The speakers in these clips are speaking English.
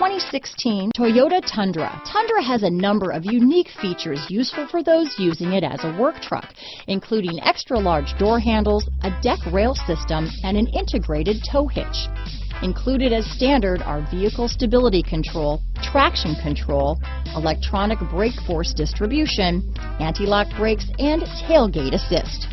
2016 Toyota Tundra. Tundra has a number of unique features useful for those using it as a work truck, including extra large door handles, a deck rail system, and an integrated tow hitch. Included as standard are vehicle stability control, traction control, electronic brake force distribution, anti-lock brakes, and tailgate assist.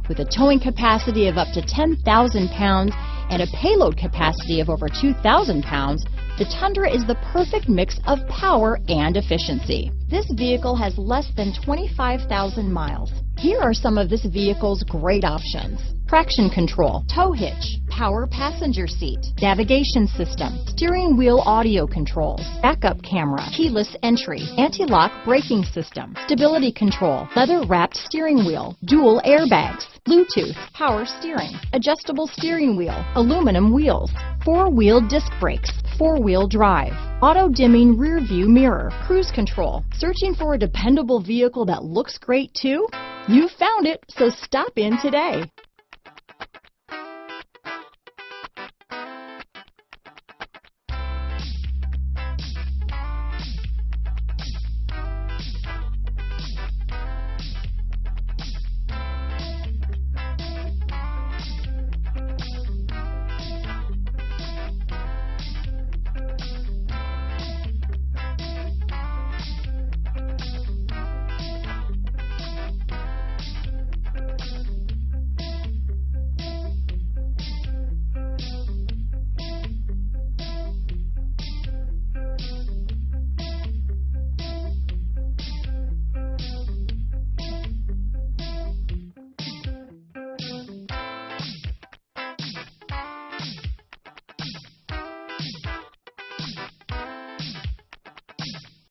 With a towing capacity of up to 10,000 pounds and a payload capacity of over 2,000 pounds, the Tundra is the perfect mix of power and efficiency. This vehicle has less than 25,000 miles. Here are some of this vehicle's great options: traction control, tow hitch, power passenger seat, navigation system, steering wheel audio controls, backup camera, keyless entry, anti-lock braking system, stability control, leather-wrapped steering wheel, dual airbags, Bluetooth, power steering, adjustable steering wheel, aluminum wheels, four-wheel disc brakes, four-wheel drive, auto-dimming rear view mirror, cruise control. Searching for a dependable vehicle that looks great too? You found it, so stop in today.